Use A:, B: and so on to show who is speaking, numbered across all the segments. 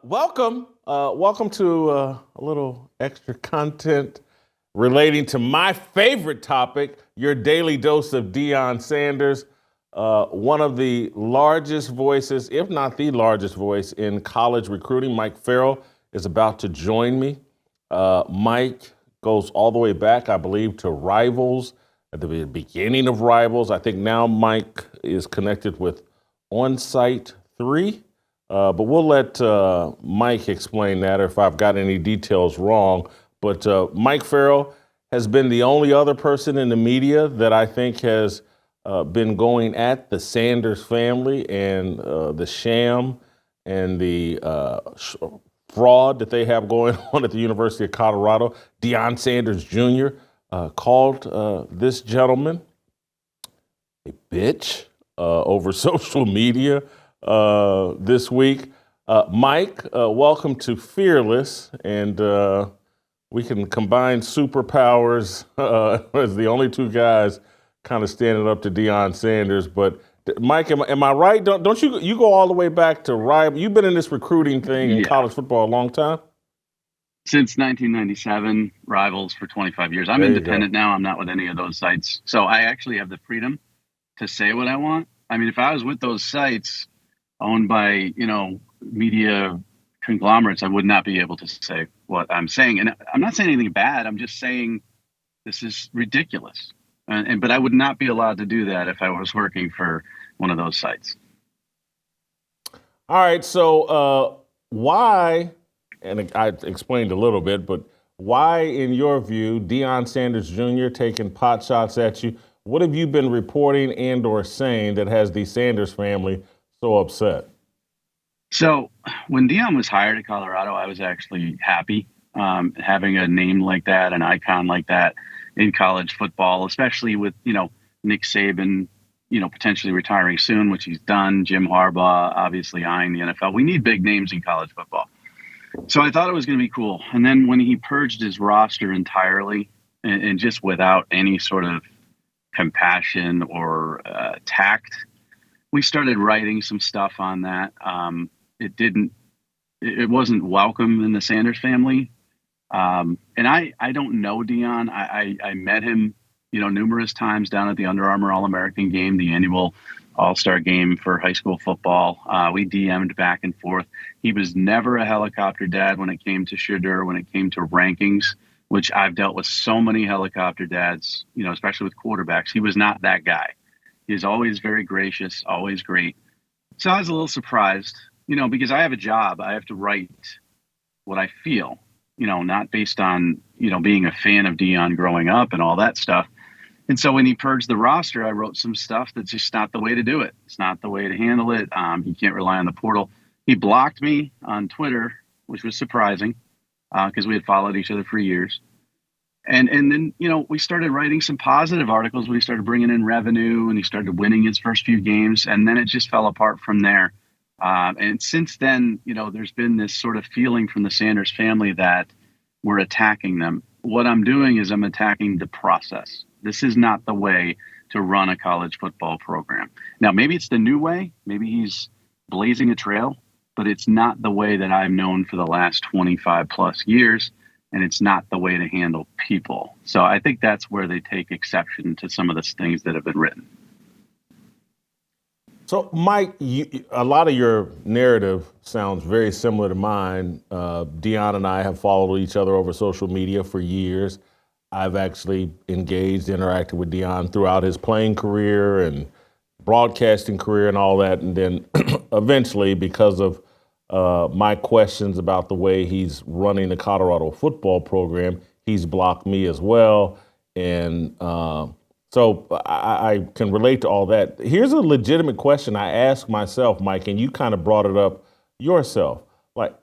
A: Welcome to a little extra content relating to my favorite topic, your daily dose of Deion Sanders, one of the largest voices, if not the largest voice in college recruiting. Mike Farrell is about to join me. Mike goes all the way back, I believe, to Rivals, at the beginning of Rivals. I think now Mike is connected with On-Site 3. But we'll let Mike explain that, or if I've got any details wrong. But Mike Farrell has been the only other person in the media that I think has been going at the Sanders family and the sham and the fraud that they have going on at the University of Colorado. Deion Sanders Jr. Called this gentleman a bitch over social media this week. Mike, welcome to Fearless, and we can combine superpowers as the only two guys kind of standing up to Deion Sanders. But Mike, am I right? Don't you go all the way back to Rival? You've been in this recruiting thing in college football a long time?
B: Since 1997, Rivals for 25 years. I'm
A: There you
B: independent now. I'm not with any of those sites. So I actually have the freedom to say what I want. I mean, if I was with those sites owned by, media conglomerates, I would not be able to say what I'm saying. And I'm not saying anything bad. I'm just saying this is ridiculous. But I would not be allowed to do that if I was working for one of those sites.
A: All right. So why, and I explained a little bit, but why, in your view, Deion Sanders Jr. taking pot shots at you? What have you been reporting and or saying that has the Sanders family so upset?
B: So when Deion was hired at Colorado, I was actually happy having a name like that, an icon like that in college football, especially with, Nick Saban, potentially retiring soon, which he's done. Jim Harbaugh, obviously eyeing the NFL. We need big names in college football. So I thought it was going to be cool. And then when he purged his roster entirely and just without any sort of compassion or tact, we started writing some stuff on that. It wasn't welcome in the Sanders family. And I don't know Deion. I met him, numerous times down at the Under Armour All-American game, the annual All-Star game for high school football. We DM'd back and forth. He was never a helicopter dad when it came to Shedeur, when it came to rankings, which I've dealt with so many helicopter dads, especially with quarterbacks. He was not that guy. He's always very gracious, always great. So I was a little surprised, because I have a job. I have to write what I feel, not based on, being a fan of Deion growing up and all that stuff. And so when he purged the roster, I wrote some stuff that's just not the way to do it. It's not the way to handle it. You can't rely on the portal. He blocked me on Twitter, which was surprising because we had followed each other for years. And then, we started writing some positive articles when he started bringing in revenue and he started winning his first few games. And then it just fell apart from there. And since then, there's been this sort of feeling from the Sanders family that we're attacking them. What I'm doing is I'm attacking the process. This is not the way to run a college football program. Now, maybe it's the new way. Maybe he's blazing a trail, but it's not the way that I've known for the last 25 plus years. And it's not the way to handle people. So I think that's where they take exception to some of the things that have been written.
A: So, Mike, a lot of your narrative sounds very similar to mine. Deion and I have followed each other over social media for years. I've actually interacted with Deion throughout his playing career and broadcasting career and all that. And then eventually, because of my questions about the way he's running the Colorado football program, he's blocked me as well. And so I can relate to all that. Here's a legitimate question I ask myself, Mike, and you kind of brought it up yourself. Like,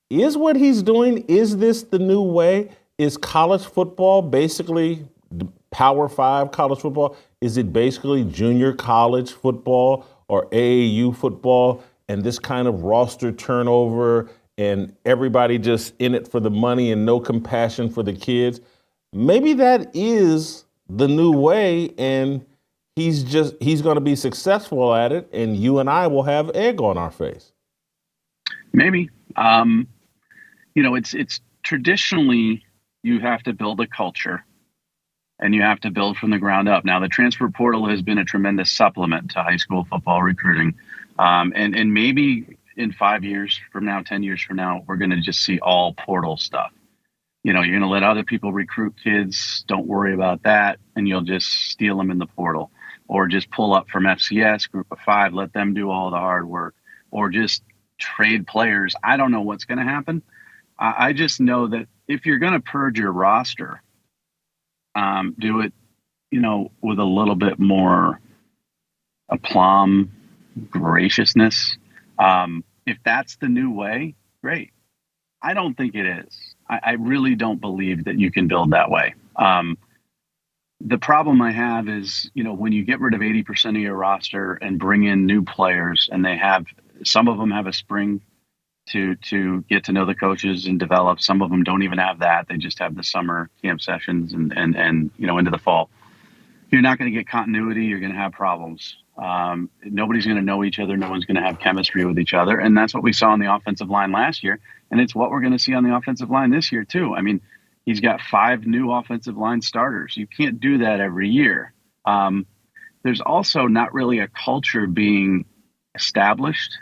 A: is what he's doing, is this the new way? Is college football basically Power 5 college football? Is it basically junior college football or AAU football? And this kind of roster turnover and everybody just in it for the money and no compassion for the kids. Maybe that is the new way, and he's going to be successful at it, and you and I will have egg on our face.
B: Maybe. Um, it's traditionally you have to build a culture and you have to build from the ground up. Now, the transfer portal has been a tremendous supplement to high school football recruiting. And maybe in 5 years from now, 10 years from now, we're going to just see all portal stuff. You're going to let other people recruit kids. Don't worry about that. And you'll just steal them in the portal or just pull up from FCS, group of five, let them do all the hard work or just trade players. I don't know what's going to happen. I just know that if you're going to purge your roster, do it, with a little bit more aplomb, graciousness. If that's the new way, great. I don't think it is. I really don't believe that you can build that way. The problem I have is, when you get rid of 80% of your roster and bring in new players, and some of them have a spring to get to know the coaches and develop. Some of them don't even have that. They just have the summer camp sessions and into the fall. You're not going to get continuity. You're going to have problems. Nobody's going to know each other. No one's going to have chemistry with each other. And that's what we saw on the offensive line last year. And it's what we're going to see on the offensive line this year, too. I mean, he's got 5 new offensive line starters. You can't do that every year. There's also not really a culture being established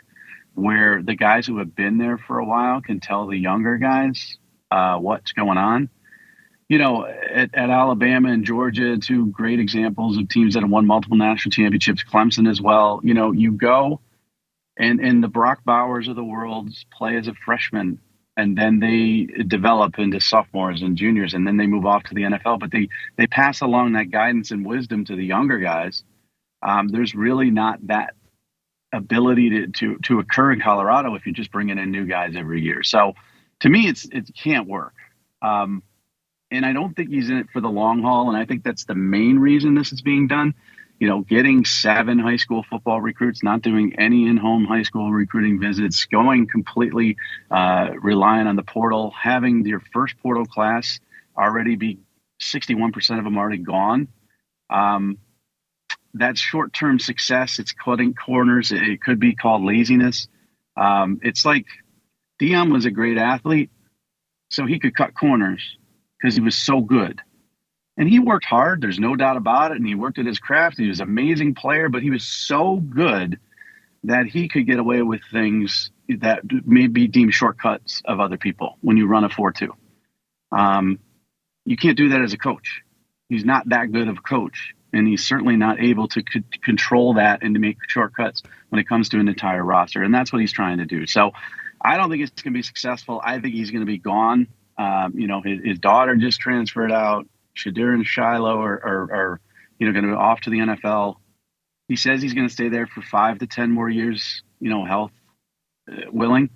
B: where the guys who have been there for a while can tell the younger guys what's going on. At Alabama and Georgia, 2 great examples of teams that have won multiple national championships, Clemson as well. You go and the Brock Bowers of the world play as a freshman, and then they develop into sophomores and juniors, and then they move off to the NFL. But they pass along that guidance and wisdom to the younger guys. There's really not that ability to occur in Colorado if you're just bringing in new guys every year. So to me, it can't work. And I don't think he's in it for the long haul. And I think that's the main reason this is being done. Getting 7 high school football recruits, not doing any in-home high school recruiting visits, going completely relying on the portal, having your first portal class already be 61% of them already gone. That's short-term success. It's cutting corners. It could be called laziness. It's like Deion was a great athlete, so he could cut corners because he was so good. And he worked hard. There's no doubt about it. And he worked at his craft. He was an amazing player, but he was so good that he could get away with things that may be deemed shortcuts of other people when you run a 4-2. You can't do that as a coach. He's not that good of a coach. And he's certainly not able to control that and to make shortcuts when it comes to an entire roster. And that's what he's trying to do. So I don't think it's going to be successful. I think he's going to be gone. His daughter just transferred out. Shadir and Shiloh are going to be off to the NFL. He says he's going to stay there for 5 to 10 more years, health willing.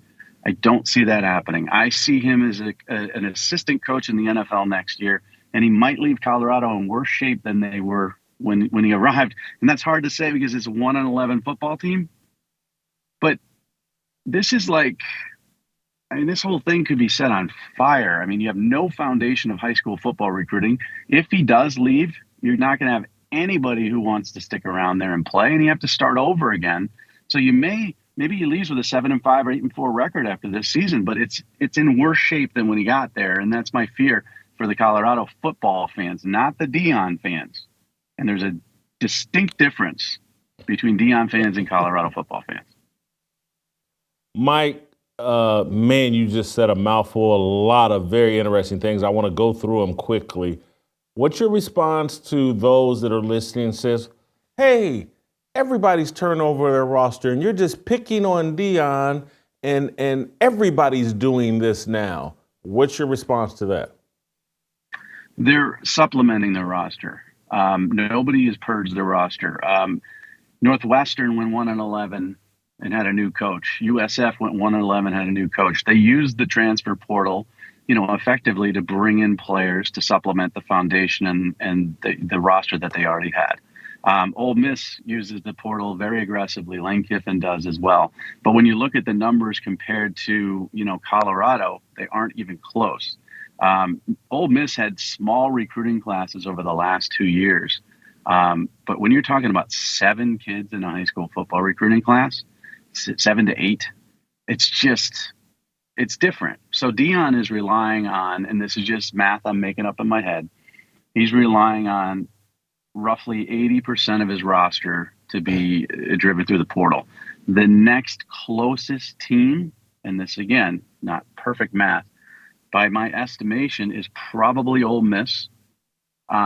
B: I don't see that happening. I see him as an assistant coach in the NFL next year, and he might leave Colorado in worse shape than they were when he arrived. And that's hard to say because it's a 1-11 football team. But this is this whole thing could be set on fire. I mean, you have no foundation of high school football recruiting. If he does leave, you're not going to have anybody who wants to stick around there and play, and you have to start over again. So maybe he leaves with a 7-5 or 8-4 record after this season, but it's in worse shape than when he got there, and that's my fear for the Colorado football fans, not the Deion fans. And there's a distinct difference between Deion fans and Colorado football fans.
A: Mike, man, you just said a mouthful, a lot of very interesting things. I want to go through them quickly. What's your response to those that are listening and says, hey, everybody's turned over their roster and you're just picking on Deion and everybody's doing this now? What's your response to that?
B: They're supplementing their roster. Nobody has purged their roster. Northwestern went 1-11 and had a new coach. USF went 1-11, had a new coach. They used the transfer portal, effectively to bring in players to supplement the foundation and the roster that they already had. Ole Miss uses the portal very aggressively. Lane Kiffin does as well. But when you look at the numbers compared to, Colorado, they aren't even close. Ole Miss had small recruiting classes over the last 2 years. But when you're talking about 7 kids in a high school football recruiting class, 7 to 8, it's just it's different. So Deion is relying on, and this is just math I'm making up in my head, he's relying on roughly 80% of his roster to be driven through the portal. The next closest team, and this again, not perfect math, by my estimation, is probably Ole Miss.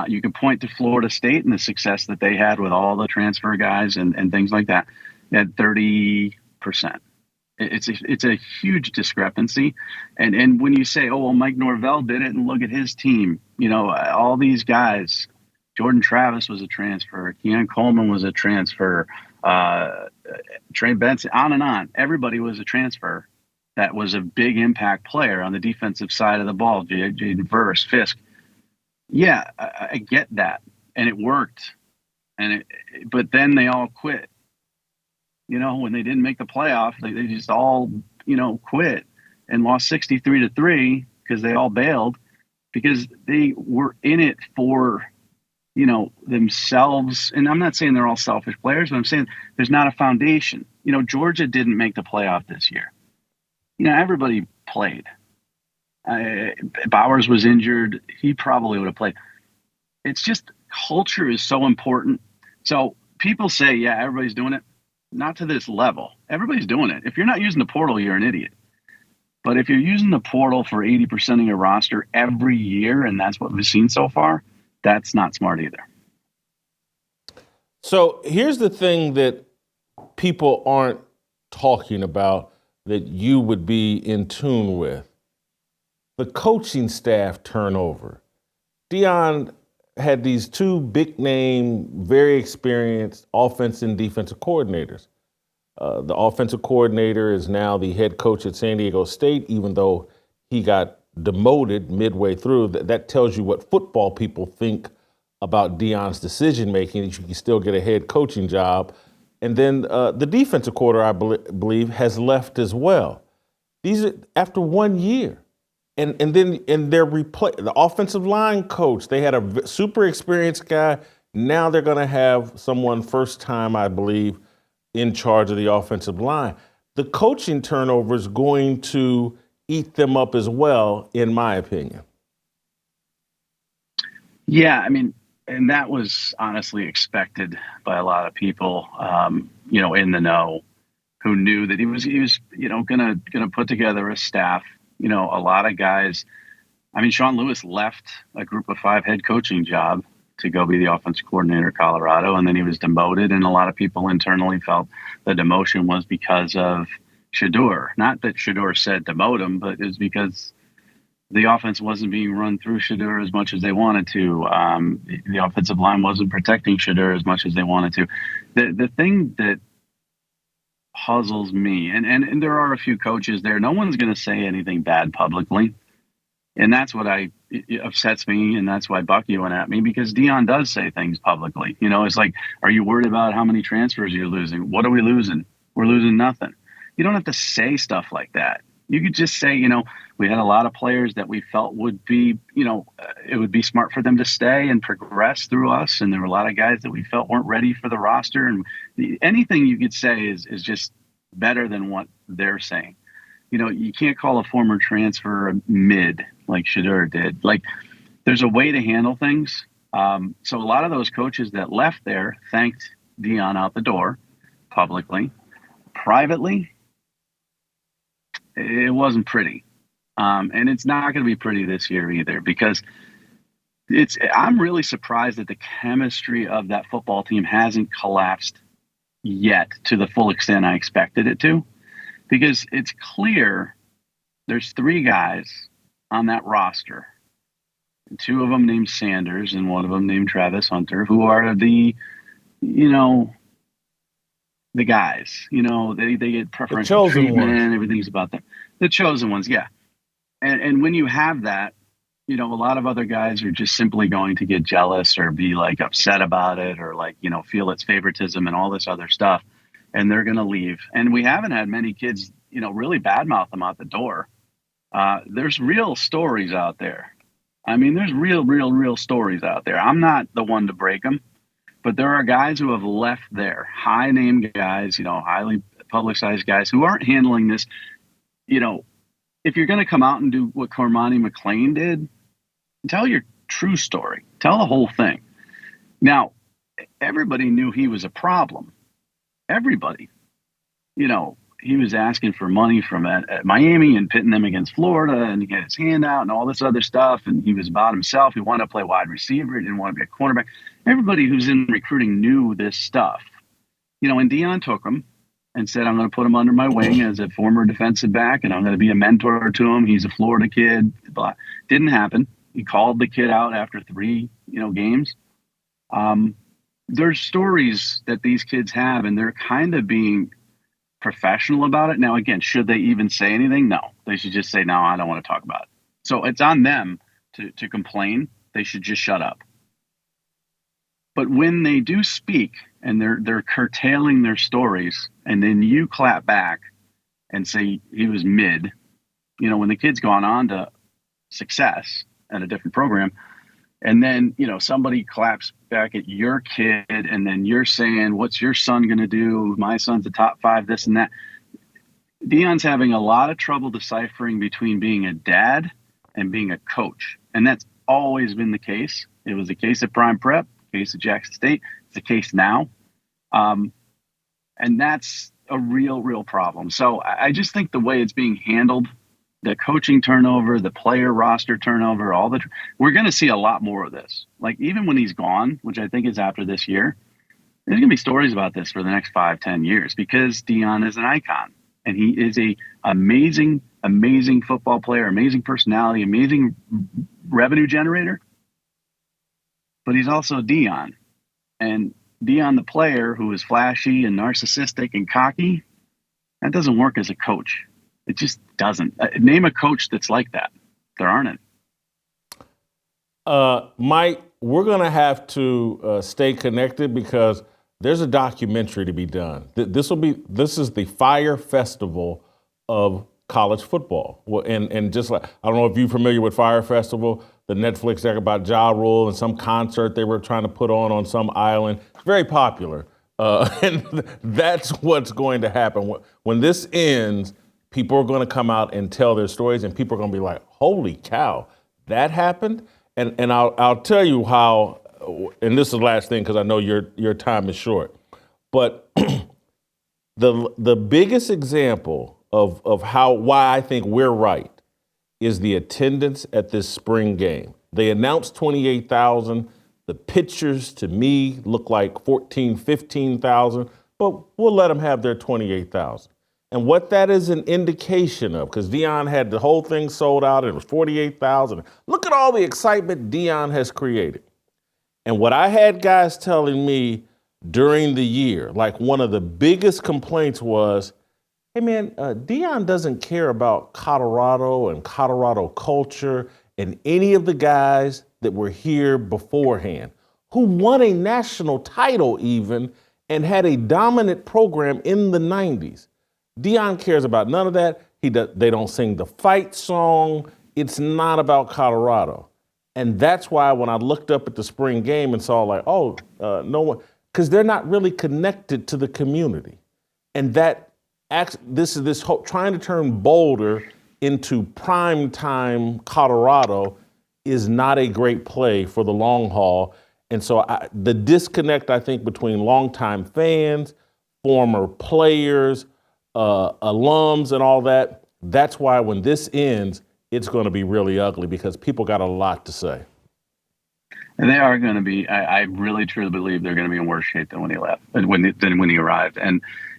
B: You can point to Florida State and the success that they had with all the transfer guys and things like that at 30%. It's a huge discrepancy. And when you say, oh, well, Mike Norvell did it and look at his team, all these guys, Jordan Travis was a transfer, Keon Coleman was a transfer, Trey Benson, on and on. Everybody was a transfer that was a big impact player on the defensive side of the ball. Jaden Verse, Fisk. Yeah, I get that. And it worked. But then they all quit. When they didn't make the playoff, they just all, quit and lost 63-3 because they all bailed because they were in it for, themselves. And I'm not saying they're all selfish players, but I'm saying there's not a foundation. Georgia didn't make the playoff this year. Everybody played. Bowers was injured. He probably would have played. It's just culture is so important. So people say, yeah, everybody's doing it. Not to this level. Everybody's doing it. If you're not using the portal, you're an idiot. But if you're using the portal for 80% of your roster every year, and that's what we've seen so far, that's not smart either.
A: So here's the thing that people aren't talking about that you would be in tune with. The coaching staff turnover. Deion had these two big name, very experienced offensive and defensive coordinators. The offensive coordinator is now the head coach at San Diego State, even though he got demoted midway through. That tells you what football people think about Deion's decision making. You can still get a head coaching job. And then the defensive coordinator, I believe, has left as well. These are after 1 year. And then the offensive line coach, they had a super experienced guy. Now they're going to have someone first time, I believe, in charge of the offensive line. The coaching turnover is going to eat them up as well, in my opinion.
B: Yeah, and that was honestly expected by a lot of people, in the know, who knew that he was gonna put together a staff. A lot of guys. Sean Lewis left a group of 5 head coaching job to go be the offensive coordinator at Colorado, and then he was demoted. And a lot of people internally felt the demotion was because of Shedeur. Not that Shedeur said demote him, but it's because the offense wasn't being run through Shedeur as much as they wanted to. The offensive line wasn't protecting Shedeur as much as they wanted to. The thing that puzzles me, and there are a few coaches there, no one's going to say anything bad publicly. And that's what upsets me, and that's why Bucky went at me, because Deion does say things publicly. It's like, are you worried about how many transfers you're losing? What are we losing? We're losing nothing. You don't have to say stuff like that. You could just say, we had a lot of players that we felt would be, it would be smart for them to stay and progress through us. And there were a lot of guys that we felt weren't ready for the roster. And anything you could say is just better than what they're saying. You can't call a former transfer a mid like Shedeur did. Like, there's a way to handle things. So a lot of those coaches that left there thanked Deion out the door publicly. Privately, it wasn't pretty. And it's not going to be pretty this year either, because I'm really surprised that the chemistry of that football team hasn't collapsed yet to the full extent I expected it to, because it's clear there's 3 guys on that roster, 2 of them named Sanders and 1 of them named Travis Hunter, who are the guys, they get preferential treatment and everything's about them. The chosen ones. Yeah. And when you have that, a lot of other guys are just simply going to get jealous or be like upset about it, or like, feel it's favoritism and all this other stuff. And they're going to leave. And we haven't had many kids, really badmouth them out the door. There's real stories out there. There's real stories out there. I'm not the one to break them, but there are guys who have left there, high name guys, highly publicized guys who aren't handling this, if you're going to come out and do what Cormani McLean did, tell your true story. Tell the whole thing. Now, everybody knew he was a problem. Everybody. He was asking for money from at Miami and pitting them against Florida, and he had his hand out and all this other stuff. And he was about himself. He wanted to play wide receiver. He didn't want to be a cornerback. Everybody who's in recruiting knew this stuff. And Deion took him and said, I'm going to put him under my wing as a former defensive back, and I'm going to be a mentor to him. He's a Florida kid. But didn't happen. He called the kid out after 3, games. There's stories that these kids have, and they're kind of being professional about it. Now, again, should they even say anything? No. They should just say, no, I don't want to talk about it. So it's on them to complain. They should just shut up. But when they do speak and they're curtailing their stories, and then you clap back and say he was mid, when the kid's gone on to success at a different program, and then, somebody claps back at your kid, and then you're saying, what's your son going to do? My son's a top 5, this and that. Deion's having a lot of trouble deciphering between being a dad and being a coach. And that's always been the case. It was the case at Prime Prep, case at Jackson State. It's the case now. And that's a real problem. So I just think the way it's being handled, the coaching turnover, the player roster turnover, we're going to see a lot more of this. Like, even when he's gone, which I think is after this year, there's going to be stories about this for the next 5-10 years, because Deion is an icon, and he is a amazing football player, amazing personality, amazing revenue generator. But he's also Deion, and Deion, the player who is flashy and narcissistic and cocky, that doesn't work as a coach. It just doesn't. Name a coach that's like that. There aren't any.
A: Mike, we're going to have to stay connected, because there's a documentary to be done. This is the Fire Festival of college football. Well, and just like, I don't know if you're familiar with Fire Festival, the Netflix thing about Ja Rule and some concert they were trying to put on some island. It's very popular. And that's what's going to happen. When this ends, people are going to come out and tell their stories, and people are going to be like, holy cow, that happened? And I'll tell you how, and this is the last thing because I know your time is short, but the biggest example of why I think we're right is the attendance at this spring game. They announced 28,000. The pictures to me look like 14, 15,000, but we'll let them have their 28,000. And what that is an indication of, because Deion had the whole thing sold out, and it was 48,000. Look at all the excitement Deion has created. And what I had guys telling me during the year, like one of the biggest complaints was, hey man, Deion doesn't care about Colorado and Colorado culture and any of the guys that were here beforehand, who won a national title even and had a dominant program in the 90s. Deion cares about none of that. They don't sing the fight song. It's not about Colorado. And that's why when I looked up at the spring game and saw like, no one, because they're not really connected to the community. And this whole trying to turn Boulder into prime time Colorado is not a great play for the long haul. And so the disconnect, I think, between longtime fans, former players, alums and all that, that's why when this ends, it's going to be really ugly, because people got a lot to say.
B: And they are going to be, I really truly believe they're going to be in worse shape than when he left, than when he arrived.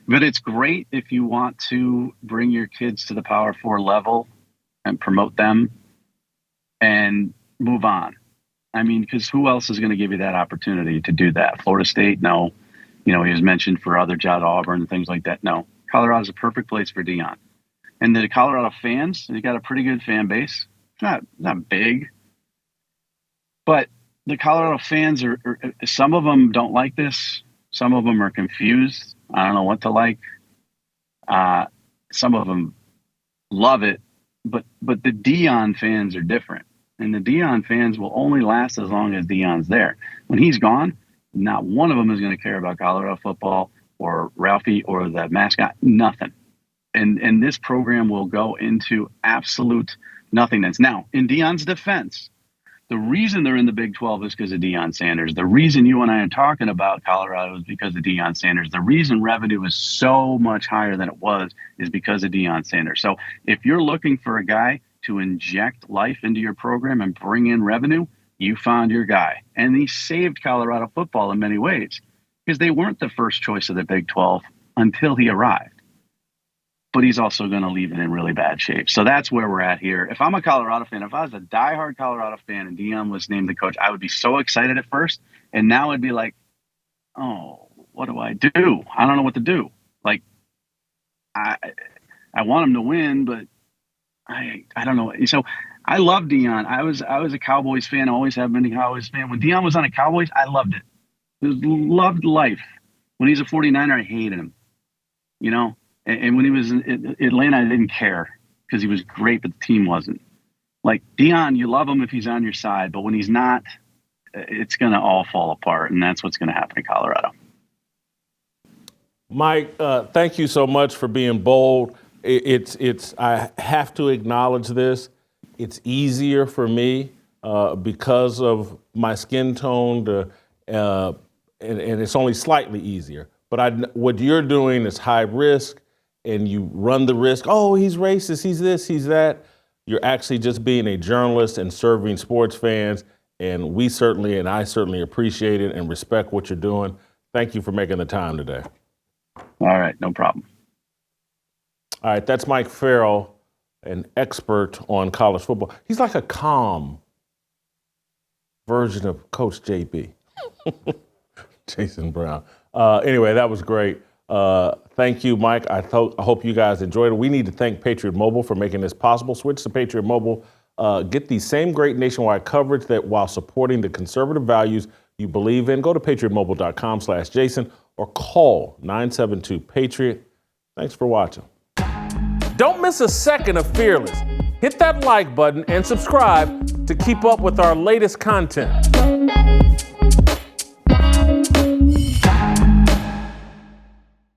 B: But it's great if you want to bring your kids to the Power 4 level and promote them and move on. I mean, because who else is going to give you that opportunity to do that? Florida State? No. He was mentioned for other jobs, Auburn and things like that. No. Colorado's a perfect place for Deion. And the Colorado fans, they got a pretty good fan base. It's not big. But the Colorado fans some of them don't like this. Some of them are confused. I don't know what to like. Some of them love it. But the Deion fans are different. And the Deion fans will only last as long as Deion's there. When he's gone, not one of them is going to care about Colorado football or Ralphie or the mascot. Nothing. And this program will go into absolute nothingness. Now, in Deion's defense, the reason they're in the Big 12 is because of Deion Sanders. The reason you and I are talking about Colorado is because of Deion Sanders. The reason revenue is so much higher than it was is because of Deion Sanders. So if you're looking for a guy to inject life into your program and bring in revenue, you found your guy. And he saved Colorado football in many ways because they weren't the first choice of the Big 12 until he arrived. But he's also going to leave it in really bad shape. So that's where we're at here. If I'm a Colorado fan, if I was a diehard Colorado fan and Deion was named the coach, I would be so excited at first. And now it'd be like, oh, what do I do? I don't know what to do. Like, I want him to win, but I don't know. So I love Deion. I was a Cowboys fan. I always have been a Cowboys fan. When Deion was on the Cowboys, I loved it. Loved life. When he's a 49er, I hated him. You know? And when he was in Atlanta, I didn't care because he was great, but the team wasn't. Like Deion, you love him if he's on your side, but when he's not, it's going to all fall apart, and that's what's going to happen in Colorado.
A: Mike, thank you so much for being bold. I have to acknowledge this. It's easier for me because of my skin tone, and it's only slightly easier. But what you're doing is high risk, and you run the risk, oh, he's racist, he's this, he's that. You're actually just being a journalist and serving sports fans, and I certainly appreciate it and respect what you're doing. Thank you for making the time today.
B: All right, no problem.
A: All right, that's Mike Farrell, an expert on college football. He's like a calm version of Coach JB. Jason Brown. Anyway, that was great. Thank you, Mike. I hope you guys enjoyed it. We need to thank Patriot Mobile for making this possible. Switch to Patriot Mobile. Get the same great nationwide coverage that while supporting the conservative values you believe in. Go to patriotmobile.com/Jason or call 972-PATRIOT. Thanks for watching. Don't miss a second of Fearless. Hit that like button and subscribe to keep up with our latest content.